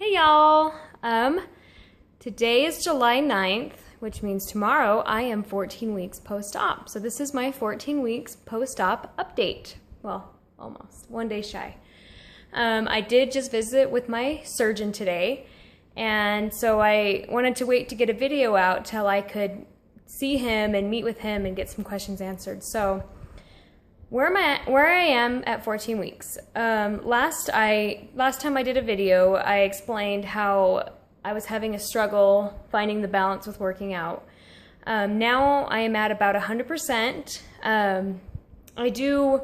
Hey y'all! Today is July 9th, which means tomorrow I am 14 weeks post-op. So this is my 14 weeks post-op update. Well, almost. One day shy. I did just visit with my surgeon today, and so I wanted to wait to get a video out till I could see him and meet with him and get some questions answered. So where I am at 14 weeks. Last time I did a video, I explained how I was having a struggle finding the balance with working out. Now I am at about 100%. I do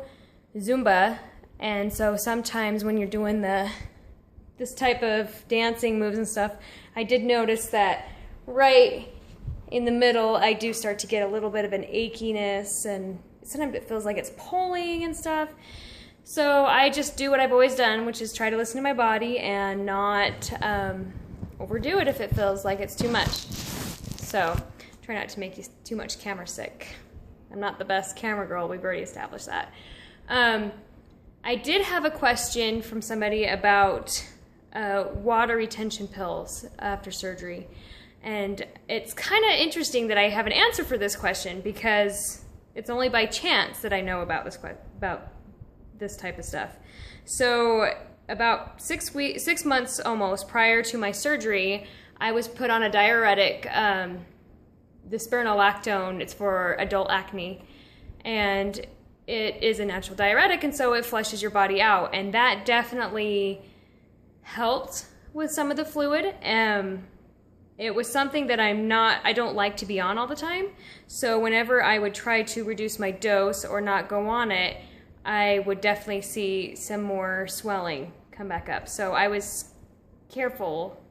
Zumba, and so sometimes when you're doing this type of dancing moves and stuff, I did notice that right in the middle I do start to get a little bit of an achiness, and sometimes it feels like it's pulling and stuff. So I just do what I've always done, which is try to listen to my body and not overdo it if it feels like it's too much. So try not to make you too much camera sick. I'm not the best camera girl, we've already established that. I did have a question from somebody about water retention pills after surgery. And it's kind of interesting that I have an answer for this question, because it's only by chance that I know about this type of stuff. So about 6 months almost prior to my surgery, I was put on a diuretic, the spironolactone. It's for adult acne, and it is a natural diuretic, and so it flushes your body out, and that definitely helped with some of the fluid. It was something that I don't like to be on all the time. So whenever I would try to reduce my dose or not go on it, I would definitely see some more swelling come back up. So I was careful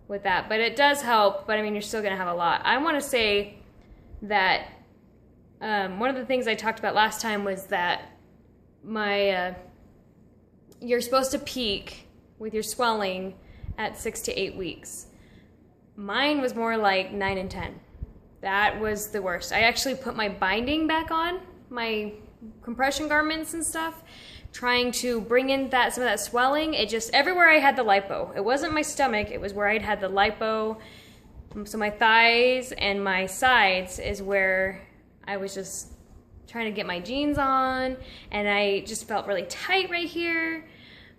with that, but it does help. But I mean, you're still gonna have a lot. I wanna say that one of the things I talked about last time was that you're supposed to peak with your swelling at 6 to 8 weeks. Mine was more like 9 and 10. That was the worst. I actually put my binding back on, my compression garments and stuff, trying to bring in some of that swelling. It just, everywhere I had the lipo. It wasn't my stomach, it was where I'd had the lipo. So my thighs and my sides is where I was just trying to get my jeans on, and I just felt really tight right here.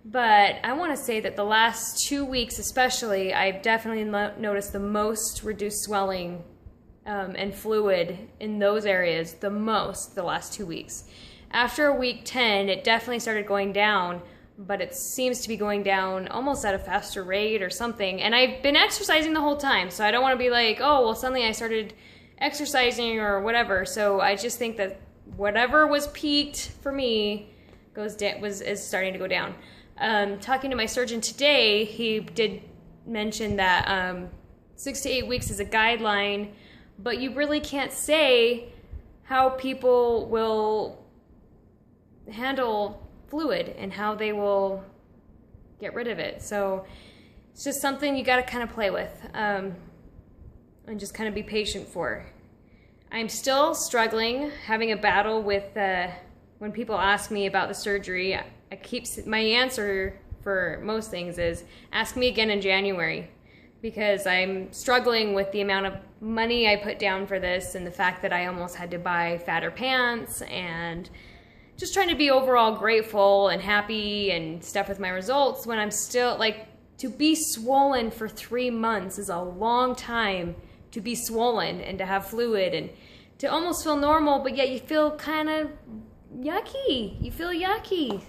But I want to say that the last 2 weeks especially, I've definitely noticed the most reduced swelling and fluid in those areas the last 2 weeks. After week 10, it definitely started going down, but it seems to be going down almost at a faster rate or something. And I've been exercising the whole time, so I don't want to be like, oh, well, suddenly I started exercising or whatever. So I just think that whatever was peaked for me is starting to go down. Talking to my surgeon today, he did mention that 6 to 8 weeks is a guideline, but you really can't say how people will handle fluid and how they will get rid of it. So it's just something you got to kind of play with and just kind of be patient for. I'm still struggling, having a battle with when people ask me about the surgery. My answer for most things is ask me again in January, because I'm struggling with the amount of money I put down for this and the fact that I almost had to buy fatter pants, and just trying to be overall grateful and happy and stuff with my results when I'm still, like, to be swollen for 3 months is a long time to be swollen and to have fluid and to almost feel normal, but yet you feel kind of yucky. You feel yucky.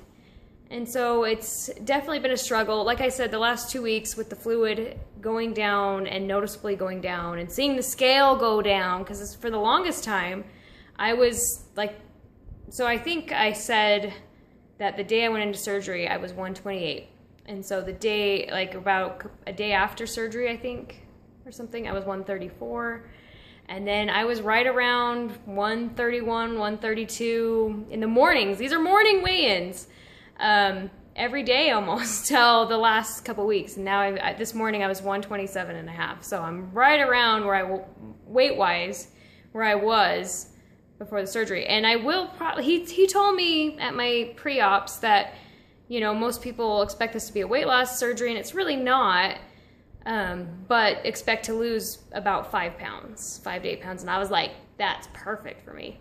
And so it's definitely been a struggle. Like I said, the last 2 weeks with the fluid going down and noticeably going down, and seeing the scale go down, because for the longest time, I was like, so I think I said that the day I went into surgery, I was 128. And so the day, like about a day after surgery, I think, or something, I was 134. And then I was right around 131, 132 in the mornings. These are morning weigh-ins. Every day almost till the last couple weeks. And now this morning I was 127 and a half. So I'm right around where weight-wise, where I was before the surgery. And I will probably, he told me at my pre-ops that you know, most people expect this to be a weight loss surgery, and it's really not, but expect to lose about 5 pounds, 5 to 8 pounds. And I was like, that's perfect for me.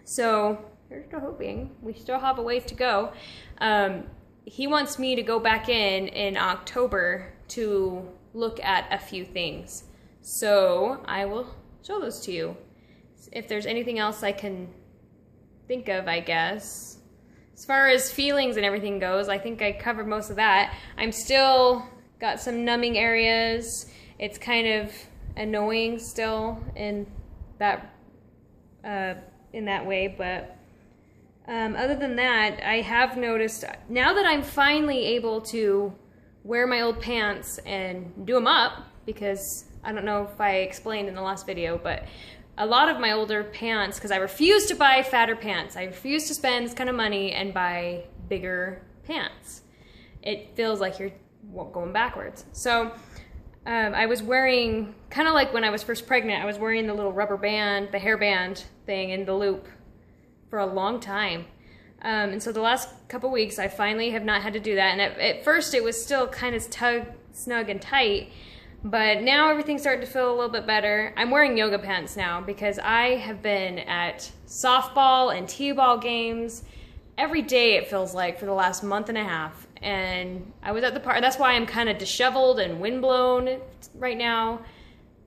So we're still hoping. We still have a ways to go. He wants me to go back in October to look at a few things. So I will show those to you. If there's anything else I can think of, I guess. As far as feelings and everything goes, I think I covered most of that. I'm still got some numbing areas. It's kind of annoying still in that way, but other than that, I have noticed, now that I'm finally able to wear my old pants and do them up, because I don't know if I explained in the last video, but a lot of my older pants, because I refuse to buy fatter pants. I refuse to spend this kind of money and buy bigger pants. It feels like you're going backwards. So I was wearing, kind of like when I was first pregnant, I was wearing the little rubber band, the hairband thing in the loop for a long time. And so the last couple weeks, I finally have not had to do that. And at first, it was still kind of snug and tight. But now everything's starting to feel a little bit better. I'm wearing yoga pants now because I have been at softball and t-ball games every day, it feels like, for the last month and a half. And I was at the park. That's why I'm kind of disheveled and windblown right now.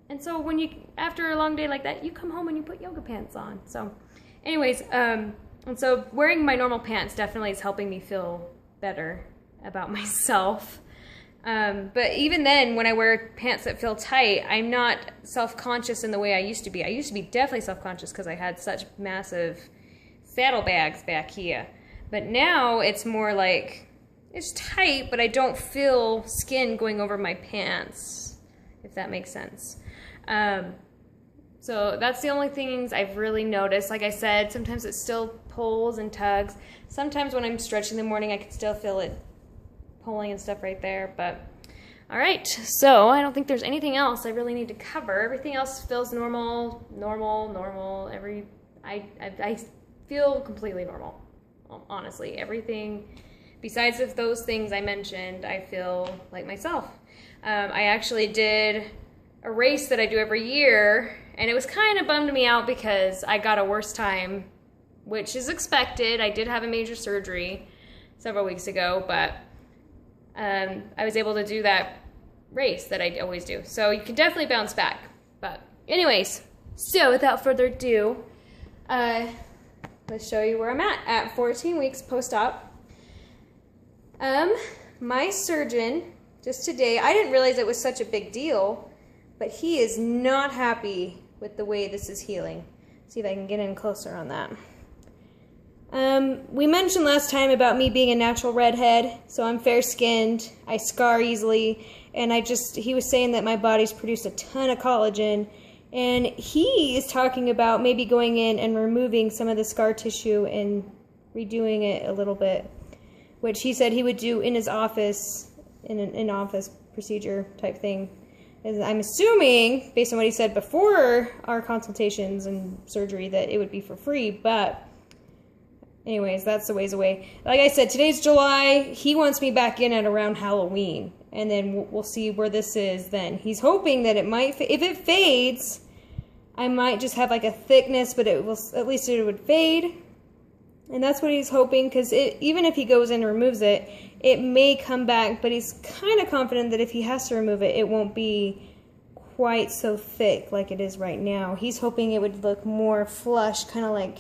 And so after a long day like that, you come home and you put yoga pants on. So anyways, and so wearing my normal pants definitely is helping me feel better about myself. But even then, when I wear pants that feel tight, I'm not self-conscious in the way I used to be. I used to be definitely self-conscious because I had such massive saddlebags back here. But now it's more like, it's tight, but I don't feel skin going over my pants, if that makes sense. So that's the only things I've really noticed. Like I said, sometimes it still pulls and tugs. Sometimes when I'm stretching in the morning, I can still feel it pulling and stuff right there. But all right, so I don't think there's anything else I really need to cover. Everything else feels normal. I feel completely normal, honestly. Everything besides of those things I mentioned, I feel like myself. I actually did a race that I do every year, and it was kind of bummed me out because I got a worse time, which is expected. I did have a major surgery several weeks ago, but I was able to do that race that I always do. So you can definitely bounce back. But anyways, so without further ado, let's show you where I'm at 14 weeks post-op. My surgeon, just today, I didn't realize it was such a big deal, but he is not happy with the way this is healing. See if I can get in closer on that. We mentioned last time about me being a natural redhead, so I'm fair-skinned, I scar easily, and he was saying that my body's produced a ton of collagen, and he is talking about maybe going in and removing some of the scar tissue and redoing it a little bit, which he said he would do in his office, in an in-office procedure type thing. And I'm assuming, based on what he said before our consultations and surgery, that it would be for free, but anyways, that's a ways away. Like I said, today's July. He wants me back in at around Halloween, and then we'll see where this is then. He's hoping that it might, if it fades, I might just have like a thickness, but it will, at least it would fade. And that's what he's hoping, because even if he goes in and removes it, it may come back, but he's kind of confident that if he has to remove it, it won't be quite so thick like it is right now. He's hoping it would look more flush, kind of like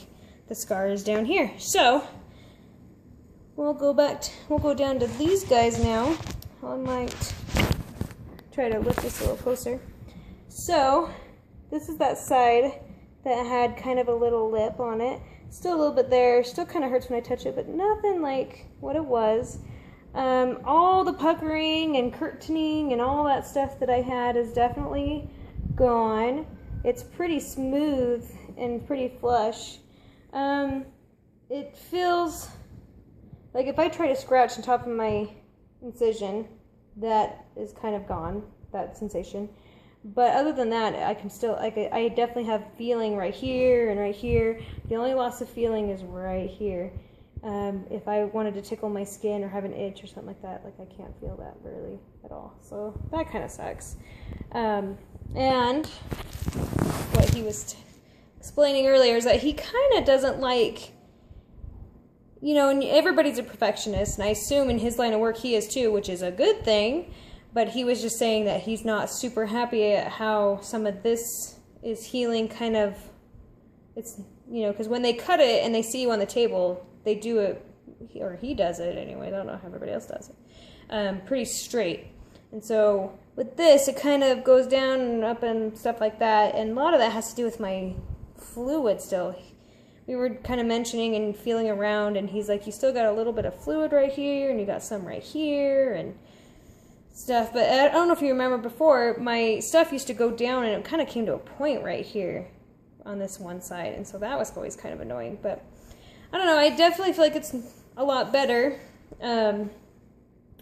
the scars down here. So we'll go down to these guys now. I might try to lift this a little closer. So this is that side that had kind of a little lip on it. Still a little bit there, still kind of hurts when I touch it, but nothing like what it was. All the puckering and curtaining and all that stuff that I had is definitely gone. It's pretty smooth and pretty flush. It feels like if I try to scratch on top of my incision, that is kind of gone, that sensation. But other than that, I can still, I definitely have feeling right here and right here. The only loss of feeling is right here. If I wanted to tickle my skin or have an itch or something like that, like I can't feel that really at all. So that kind of sucks. And what he was explaining earlier is that he kind of doesn't like, you know, and everybody's a perfectionist, and I assume in his line of work he is too, which is a good thing, but he was just saying that he's not super happy at how some of this is healing kind of, it's, you know, because when they cut it and they see you on the table, they do it, or he does it anyway, I don't know how everybody else does it, pretty straight. And so with this, it kind of goes down and up and stuff like that, and a lot of that has to do with my fluid still. We were kind of mentioning and feeling around, and he's like, you still got a little bit of fluid right here, and you got some right here, and stuff. But I don't know if you remember before, my stuff used to go down, and it kind of came to a point right here on this one side, and so that was always kind of annoying. But I don't know, I definitely feel like it's a lot better.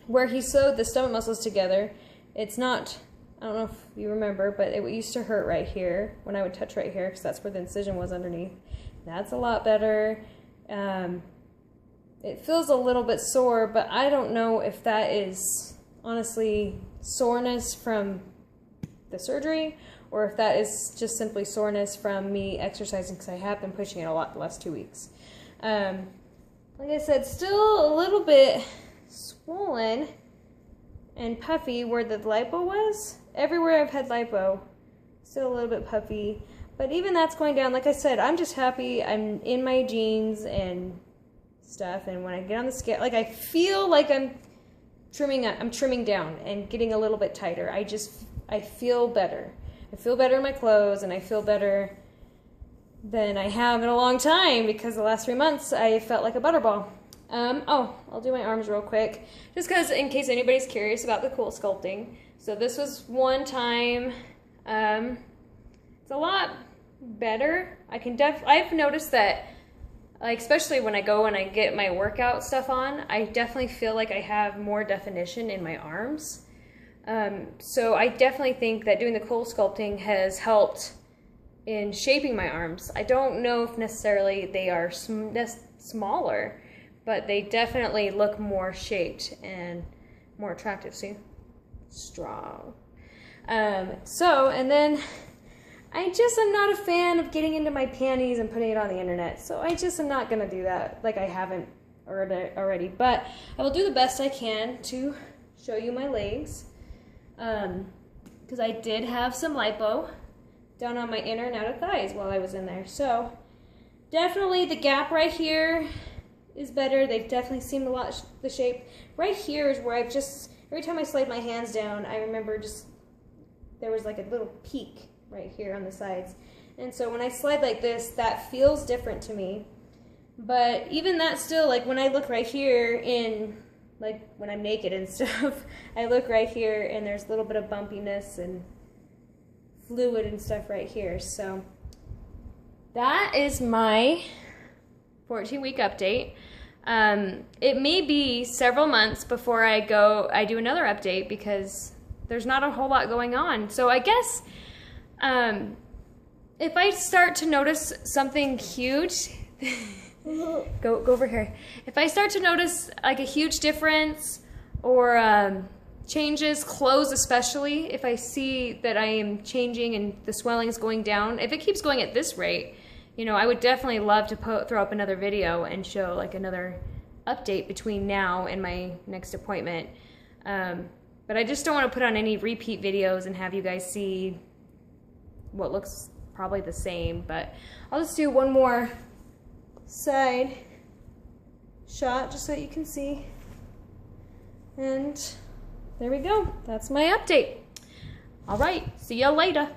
Where he sewed the stomach muscles together, it's not, I don't know if you remember, but it used to hurt right here when I would touch right here, because that's where the incision was underneath. That's a lot better. It feels a little bit sore, but I don't know if that is honestly soreness from the surgery, or if that is just simply soreness from me exercising, because I have been pushing it a lot the last 2 weeks. Like I said, still a little bit swollen and puffy where the lipo was. Everywhere I've had lipo, still a little bit puffy, but even that's going down. Like I said, I'm just happy I'm in my jeans and stuff, and when I get on the scale, like I feel like I'm trimming down and getting a little bit tighter. I feel better. I feel better in my clothes, and I feel better than I have in a long time, because the last 3 months I felt like a butterball. Oh, I'll do my arms real quick, just because in case anybody's curious about the cool sculpting. So this was one time. It's a lot better. I've noticed that, like, especially when I go and I get my workout stuff on, I definitely feel like I have more definition in my arms. So I definitely think that doing the cool sculpting has helped in shaping my arms. I don't know if necessarily they are smaller, but they definitely look more shaped and more attractive. See? Strong. And then I just am not a fan of getting into my panties and putting it on the internet. So I just am not going to do that, like I haven't already. But I will do the best I can to show you my legs. Because I did have some lipo down on my inner and outer thighs while I was in there. So definitely the gap right here is better. They've definitely seemed a lot the shape. Right here is where I've just, every time I slide my hands down, I remember just, there was like a little peak right here on the sides. And so when I slide like this, that feels different to me. But even that still, like when I look right here in, like when I'm naked and stuff, I look right here and there's a little bit of bumpiness and fluid and stuff right here. So that is my 14-week update. It may be several months before I do another update, because there's not a whole lot going on. So I guess if I start to notice something huge, go over here. If I start to notice like a huge difference or changes, clothes especially, if I see that I am changing and the swelling is going down, if it keeps going at this rate, you know, I would definitely love to throw up another video and show like another update between now and my next appointment. But I just don't want to put on any repeat videos and have you guys see what looks probably the same. But I'll just do one more side shot just so that you can see. And there we go. That's my update. All right, see you later.